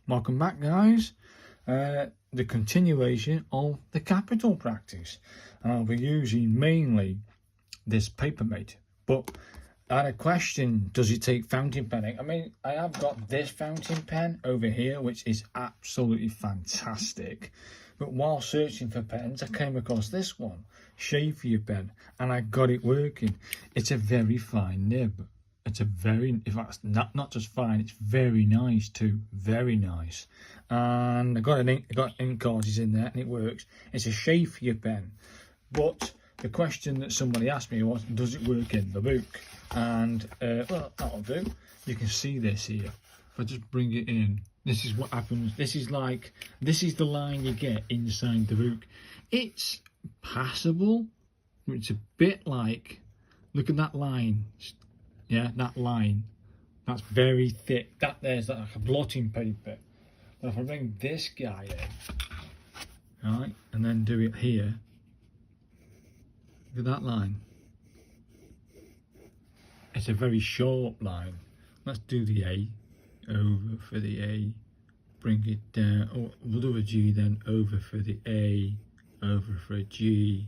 Welcome back, guys. The continuation of the capital practice, and I'll be using mainly this Papermate. But I had a question: does it take fountain penning? I mean, I have got this fountain pen over here, which is absolutely fantastic. But while searching for pens, I came across this one, Spencerian pen, and I got it working. It's a very fine nib. It's a very, in fact, not just fine, it's very nice too, very nice. And I got ink cartridges in there and it works. It's a Spencerian pen. But the question that somebody asked me was, does it work in the book? And, well, that'll do. You can see this here. If I just bring it in, this is what happens. This is the line you get inside the book. It's passable. It's a bit like, look at that line. Yeah, that line, that's very thick. There's like a blotting paper. But if I bring this guy in, right, and then do it here, look at that line. It's a very sharp line. Let's do the A, over for the A, bring it down. Oh, we'll do a G then, over for the A, over for a G,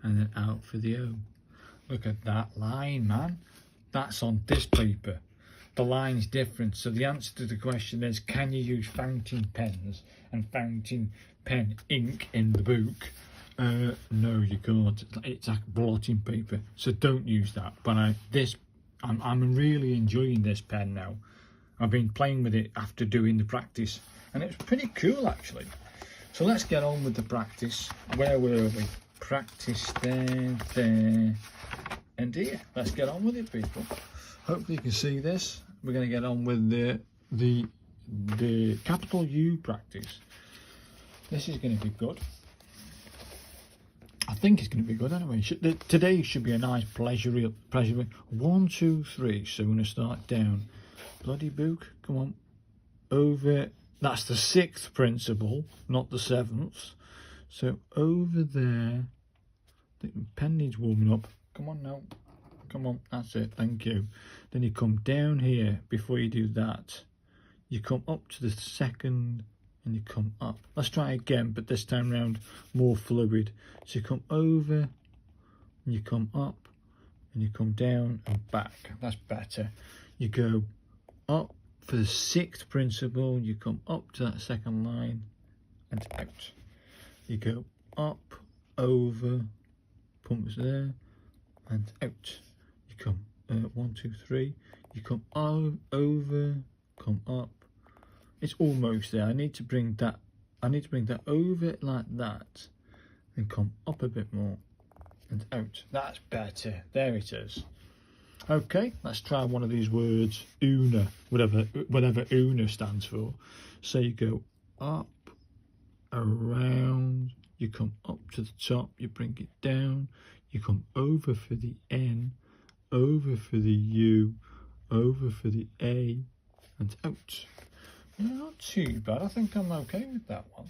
and then out for the O. Look at that line, man. That's on this paper. The line's different. So the answer to the question is, can you use fountain pens and fountain pen ink in the book? No, you can't. It's like blotting paper. So don't use that. But I'm really enjoying this pen now. I've been playing with it after doing the practice, and it's pretty cool actually. So let's get on with the practice. Where were we? Practice there. And here, let's get on with it, people. Hopefully you can see this. We're going to get on with the capital U practice. This is going to be good. I think it's going to be good anyway. Today should be a nice pleasure. 1, 2, 3. So we're going to start down. Bloody book, come on. Over. That's the 6th principle, not the 7th. So over there. The pen needs warming up. Come on now, come on, that's it, thank you. Then you come down here. Before you do that, you come up to the 2nd and you come up. Let's try again, but this time round more fluid. So you come over and you come up and you come down and back. That's better. You go up for the 6th principle, you come up to that 2nd line and out. You go up, over, pumps there, and out. You come 1, 2, 3. You come over, come up. It's almost there. I need to bring that over like that, and come up a bit more and out. That's better. There it is. Okay, let's try one of these words. Una, whatever una stands for. So you go up, around. You come up to the top. You bring it down. You come over for the N, over for the U, over for the A, and out. Not too bad. I think I'm okay with that one.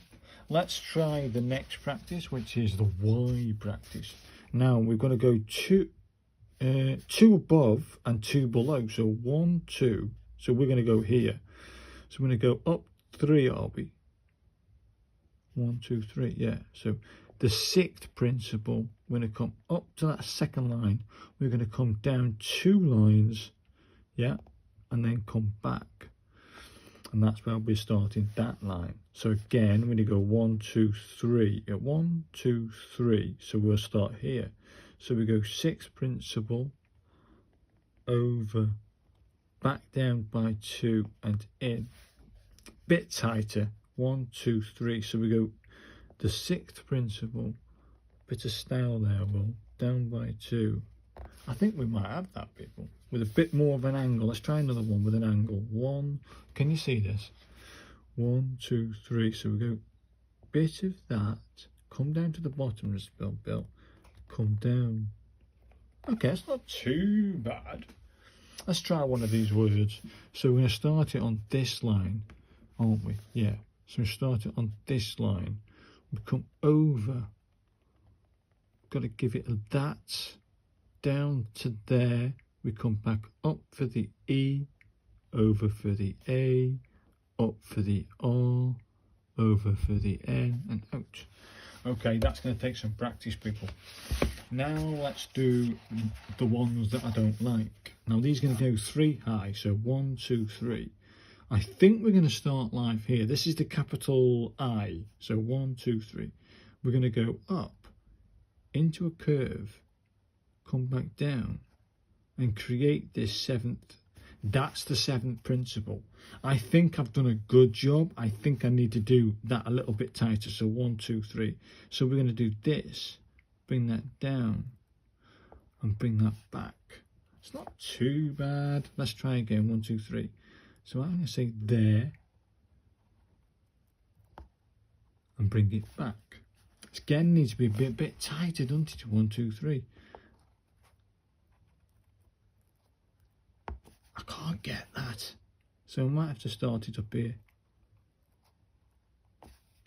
Let's try the next practice, which is the Y practice. Now we're going to go two above and 2 below. So 1, 2. So we're going to go here. So we're going to go up 3, are we? 1, 2, 3. Yeah. So the 6th principle, we're going to come up to that 2nd line. We're going to come down 2 lines, yeah, and then come back. And that's where we're starting that line. So again, we're going to go 1, 2, 3. 1, 2, 3. So we'll start here. So we go 6th principle, over, back down by 2 and in. Bit tighter. 1, 2, 3. So we go the 6th principle, bit of style there, Will, down by 2. I think we might have that, people, with a bit more of an angle. Let's try another one with an angle. 1, can you see this? 1, 2, 3. So we go bit of that, come down to the bottom, Bill, come down. Okay, it's not too bad. Let's try one of these words. So we're going to start it on this line, aren't we? Yeah. So we start it on this line. We come over. Got to give it that down to there. We come back up for the E, over for the A, up for the R, over for the N, and out. Okay, that's going to take some practice, people. Now let's do the ones that I don't like. Now these are going to go 3 high, so 1, 2, 3. I think we're going to start live here. This is the capital I, so 1, 2, 3. We're going to go up into a curve, come back down, and create this 7th. That's the 7th principle. I think I've done a good job. I think I need to do that a little bit tighter. So 1, 2, 3. So we're going to do this, bring that down, and bring that back. It's not too bad. Let's try again. 1, 2, 3. So I'm going to say there, and bring it back. It again needs to be a bit tighter, doesn't it? 1, 2, 3. I can't get that, so I might have to start it up here.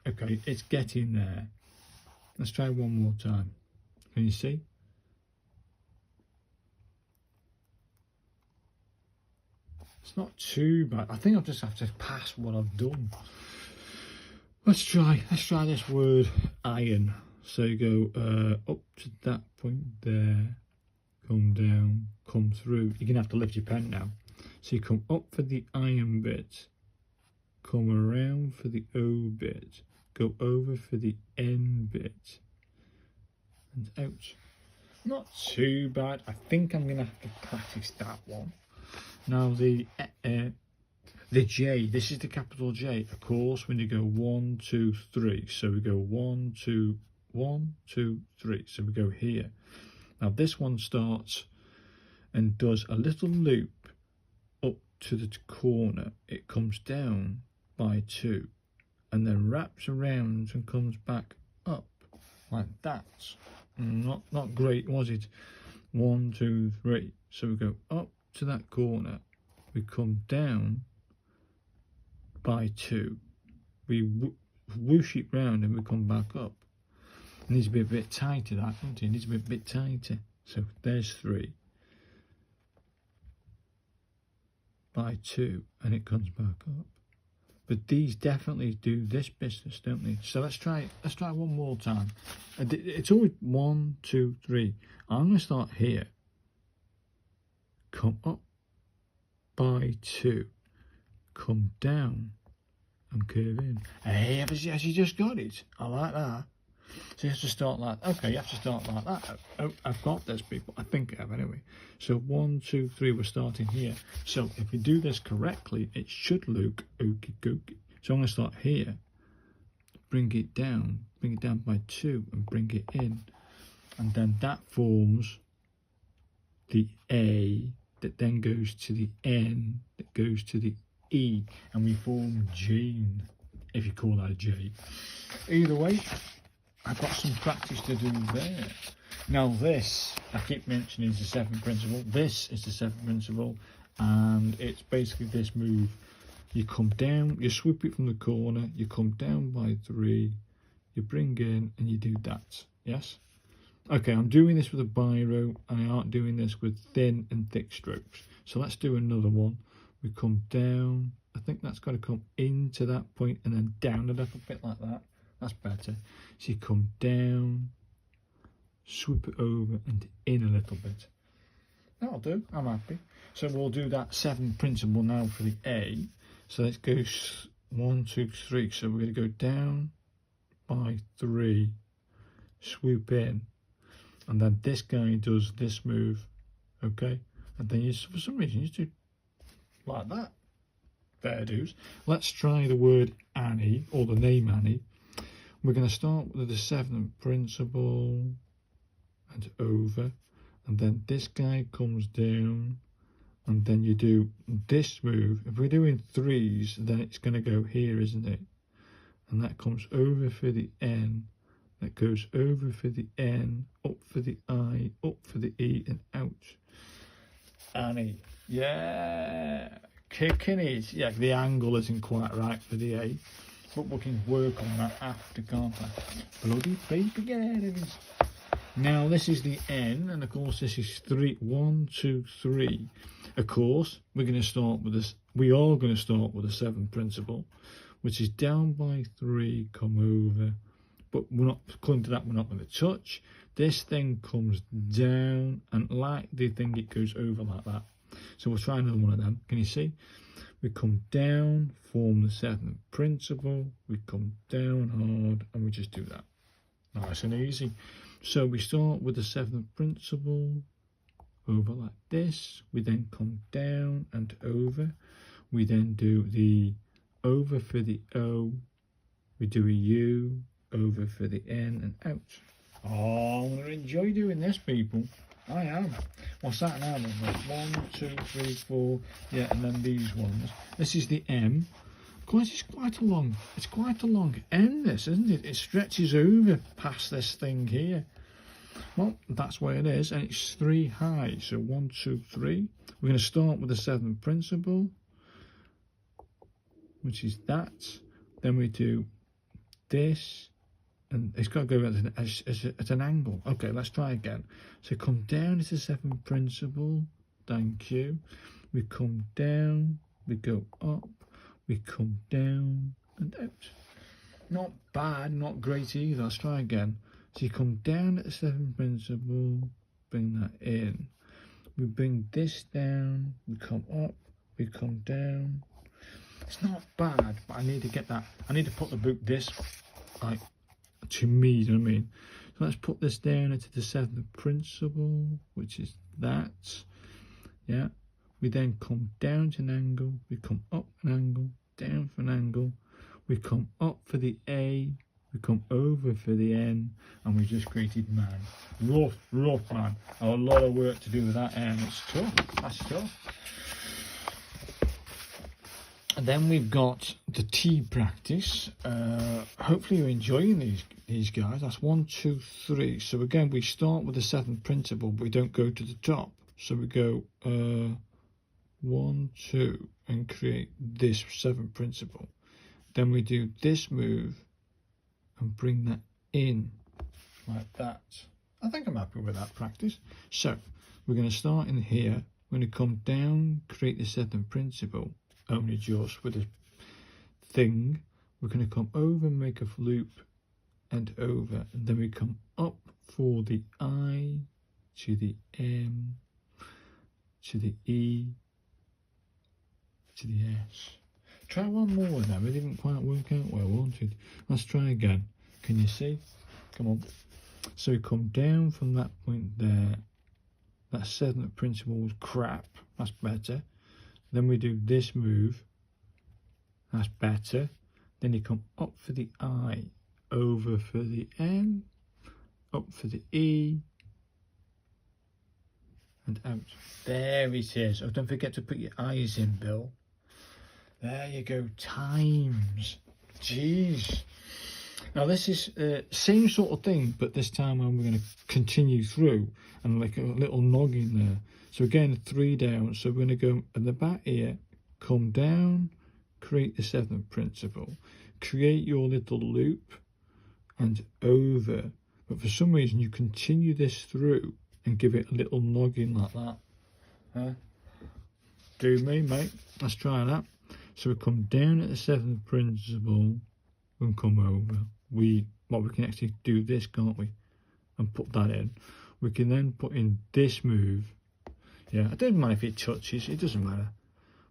Okay, it's getting there. Let's try one more time. Can you see? It's not too bad. I think I'll just have to pass what I've done. Let's try this word iron. So you go up to that point there, come down, come through. You're gonna have to lift your pen now. So you come up for the iron bit, come around for the O bit, go over for the N bit, and out. Not too bad. I think I'm gonna have to practice that one. Now the J, this is the capital J, of course, when you go 1, 2, 3. So we go 1, 2, 1, 2, 3. So we go here. Now this one starts and does a little loop up to the corner. It comes down by 2 and then wraps around and comes back up like that. Not great, was it? 1, 2, 3. So we go up to that corner. We come down by 2. We whoosh it round and we come back up. It needs to be a bit tighter, that, doesn't it? It needs to be a bit tighter. So there's 3 by 2, and it comes back up. But these definitely do this business, don't they? So let's try one more time. It's always 1, 2, 3. I'm going to start here. Come up by 2. Come down and curve in. Hey, has you just got it? I like that. So you have to start like, okay, you have to start like that. Oh, I've got this, people. I think I have anyway. So 1, 2, 3, we're starting here. So if we do this correctly, it should look okie dokie. So I'm going to start here, bring it down by 2 and bring it in. And then that forms the A that then goes to the N, that goes to the E, and we form Jane, if you call that a J. Either way, I've got some practice to do there. Now this, I keep mentioning, is the 7th principle. This is the 7th principle, and it's basically this move. You come down, you swoop it from the corner, you come down by 3, you bring in, and you do that. Yes? Okay, I'm doing this with a biro, and I aren't doing this with thin and thick strokes. So let's do another one. We come down. I think that's got to come into that point and then down a little bit like that. That's better. So you come down, swoop it over and in a little bit. That'll do. I'm happy. So we'll do that 7th principle now for the A. So let's go 1, 2, 3. So we're going to go down by 3, swoop in. And then this guy does this move, okay? And then you, for some reason, you do like that. Fair dues. Let's try the word Annie, or the name Annie. We're going to start with the 7th principle and over. And then this guy comes down. And then you do this move. If we're doing 3s, then it's going to go here, isn't it? And that comes over for the N. That goes over for the N, up for the I, up for the E, and out. Annie. Yeah. Kicking it. Yeah, the angle isn't quite right for the A. But we can work on that after, can't I? Bloody paper, get out of it. Now this is the N, and of course this is 3, 1, 2, 3. Of course, we're going to start with this. We are going to start with the 7th principle, which is down by 3, come over. But we're not, according to that, we're not going to touch. This thing comes down, and like the thing, it goes over like that. So we'll try another one of them. Can you see? We come down, form the 7th principle. We come down hard, and we just do that. Nice and easy. So we start with the 7th principle, over like this. We then come down and over. We then do the over for the O. We do a U, over for the N, and out. Oh, I'm going to enjoy doing this, people. I am. What's that now? 1, 2, 3, 4. Yeah, and then these ones. This is the M. It's quite a long M, this, isn't it? It stretches over past this thing here. Well, that's where it is, and it's 3 high. So 1, 2, 3. We're going to start with the 7th principle, which is that. Then we do this, and it's got to go at an angle. Okay, let's try again. So come down to the 7th principle. Thank you. We come down, we go up, we come down and out. Not bad, not great either. Let's try again. So you come down at the 7th principle, bring that in. We bring this down, we come up, we come down. It's not bad, but I need to get that. I need to put the book this, like, to me, you know what I mean? So let's put this down into the 7th principle, which is that. Yeah. We then come down to an angle, we come up an angle, down for an angle, we come up for the A, we come over for the N, and we just created man. Rough man. A lot of work to do with that N. It's tough. That's tough. And then we've got the T practice. Hopefully you're enjoying these guys. That's 1, 2, 3. So again, we start with the 7th principle, but we don't go to the top. So we go 1, 2, and create this 7th principle. Then we do this move and bring that in like that. I think I'm happy with that practice. So we're going to start in here. We're going to come down, create the 7th principle, only just with a thing. We're going to come over, make a loop, and over, and then we come up for the I to the M to the E to the S. Try one more with them. It didn't quite work out where I wanted. Let's try again. Can you see? Come on. So we come down from that point there. That 7th principle was crap. That's better. Then we do this move. That's better. Then you come up for the I, over for the M, up for the E, and out. There it is. Oh, don't forget to put your eyes in, Bill. There you go. Times. Jeez. Now this is same sort of thing, but this time we're going to continue through and like a little noggin there. So again, 3 down. So we're going to go at the back here, come down, create the 7th principle, create your little loop and over. But for some reason you continue this through and give it a little noggin like that. Huh? Do me, mate. Let's try that. So we come down at the 7th principle and come over. We can actually do this, can't we? And put that in. We can then put in this move. Yeah, it doesn't matter if it touches, it doesn't matter.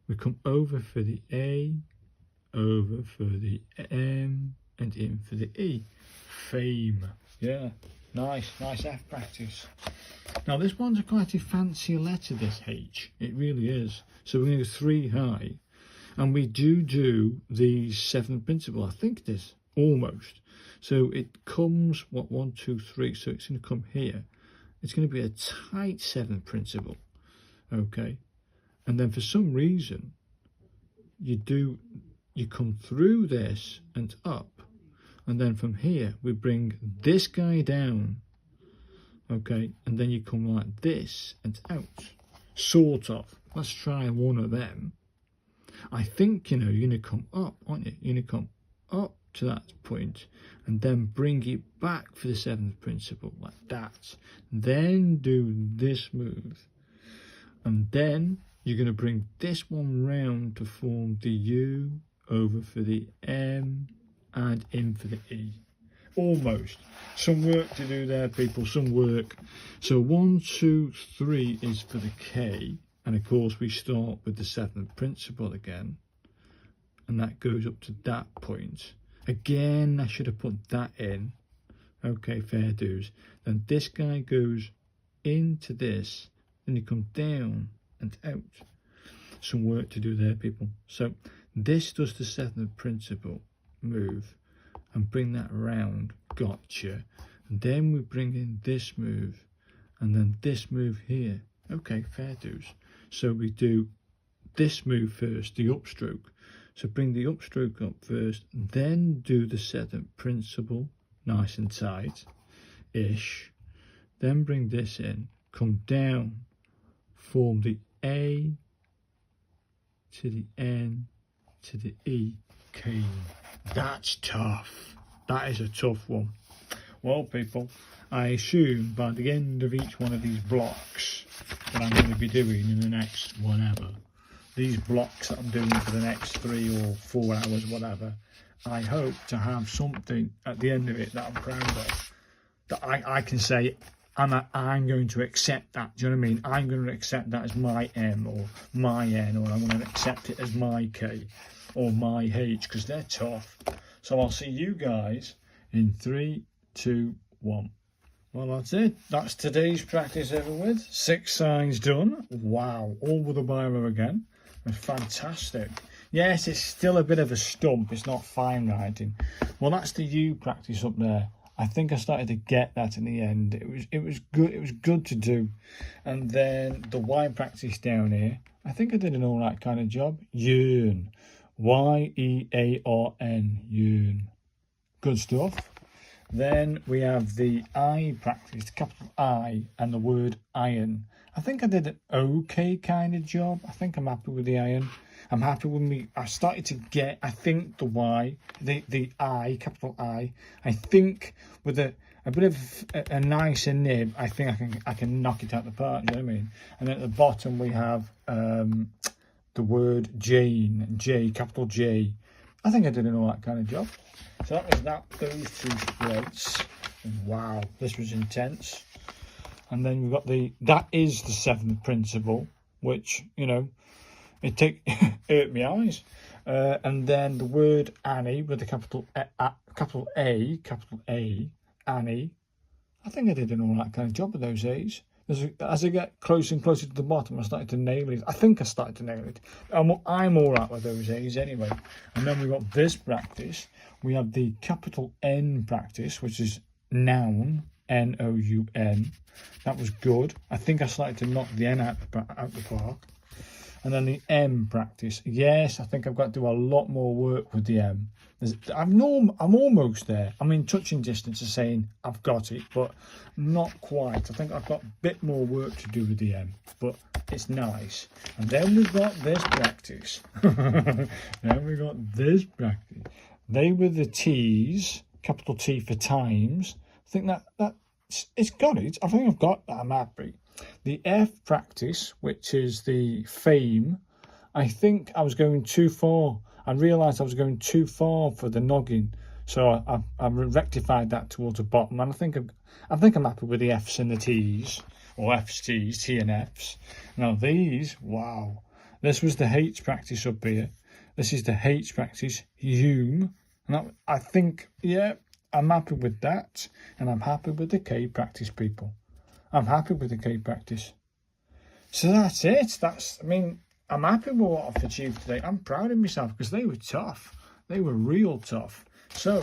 We come over for the A, over for the M, and in for the E. Fame. Yeah, nice F practice. Now this one's quite a fancy letter, this H. It really is. So we're going to go 3 high. And we do the 7th principle, I think it is, almost. So it comes, 1, 2, 3, so it's going to come here. It's going to be a tight 7th principle, okay? And then for some reason, you come through this and up. And then from here, we bring this guy down, okay? And then you come like this and out, sort of. Let's try one of them. I think, you're going to come up, aren't you? You're going to come up to that point, and then bring it back for the 7th principle, like that. Then do this move. And then you're going to bring this one round to form the U, over for the M, and in for the E. Almost. Some work to do there, people, some work. So 1, 2, 3 is for the K, and of course we start with the 7th principle again, and that goes up to that point. Again, I should have put that in. Okay, fair dues. Then this guy goes into this, then you come down and out. Some work to do there, people. So this does the 7th principle move and bring that around. Gotcha. And then we bring in this move and then this move here. Okay, fair dues. So we do this move first, the upstroke. So bring the upstroke up first, then do the 7th principle, nice and tight-ish. Then bring this in, come down, form the A to the N to the E, cane. That's tough. That is a tough one. Well, people, I assume by the end of each one of these blocks that I'm going to be doing in the next whatever, these blocks that I'm doing for the next 3 or 4 hours, whatever, I hope to have something at the end of it that I'm proud of, that I can say, I'm going to accept that. Do you know what I mean? I'm going to accept that as my M or my N, or I'm going to accept it as my K or my H, because they're tough. So I'll see you guys in 3, 2, 1. Well, that's it. That's today's practice over with. 6 signs done. Wow. All with a biro again. It's fantastic. Yes, it's still a bit of a stump. It's not fine writing. Well, that's the U practice up there. I think I started to get that in the end. It was good. It was good to do. And then the Y practice down here, I think I did an all right kind of job. Yearn. Y-E-A-R-N. Yearn. Good stuff. Then we have the I practice, capital I, and the word iron. I think I did an okay kind of job. I think I'm happy with the iron. I'm happy with me. I started to get, I think, the Y, the I, capital I think with a bit of a nicer nib, I think I can knock it out the park. You know what I mean? And at the bottom we have the word Jane, J, capital J. I think I did an all right kind of job. So that was those 2 spreads. Wow, this was intense. And then we've got that is the 7th principle, which, you know, it hurt my eyes. And then the word Annie with the capital A, Annie. I think I did an all right kind of job with those A's. As I get closer and closer to the bottom, I started to nail it. I think I started to nail it. I'm all right with those A's anyway. And then we've got this practice. We have the capital N practice, which is noun, N-O-U-N. That was good. I think I started to knock the N out the park. And then the M practice. Yes, I think I've got to do a lot more work with the M. I'm almost there. I'm in touching distance of saying I've got it, but not quite. I think I've got a bit more work to do with the M, but it's nice. And then we've got this practice. They were the T's, capital T for times. I think it's got it. I think I've got that. I'm happy. The F practice, which is the fame, I think I was going too far. I realised I was going too far for the noggin, so I rectified that towards the bottom. And I think I'm happy with the F's and the T's, or F's, T's, T and F's. Now these, wow, this was the H practice up here. This is the H practice, Hume, and I think, yeah, I'm happy with that, and I'm happy with the K practice, people. I'm happy with the K practice. So that's it. I'm happy with what I've achieved today. I'm proud of myself because they were tough. They were real tough. So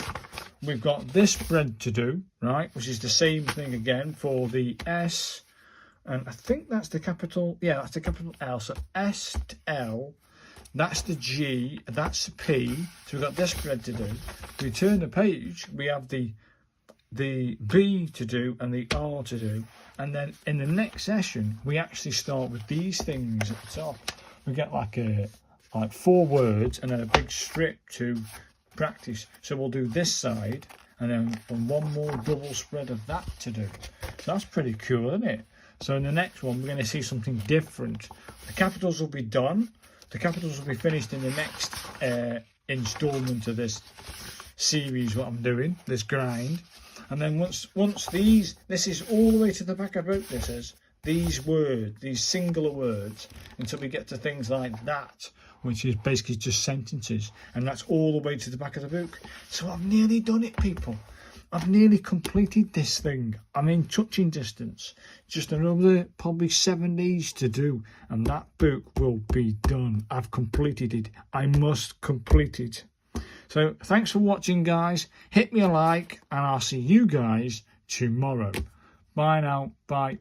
we've got this spread to do, right, which is the same thing again for the S. And I think that's the capital, yeah, that's the capital L. So S to L, that's the G, that's the P. So we've got this spread to do. We turn the page, we have the B to do and the R to do. And then in the next session, we actually start with these things at the top. We get like 4 words and then a big strip to practice. So we'll do this side, and then one more double spread of that to do. So that's pretty cool, isn't it? So in the next one, we're going to see something different. The capitals will be done. The capitals will be finished in the next installment of this series, what I'm doing, this grind. And then once these, this is all the way to the back of the book, this is, these words, these singular words, until we get to things like that, which is basically just sentences. And that's all the way to the back of the book. So I've nearly done it, people. I've nearly completed this thing. I'm in touching distance. Just another probably 7 days to do, and that book will be done. I've completed it. I must complete it. So thanks for watching, guys. Hit me a like, and I'll see you guys tomorrow. Bye now. Bye.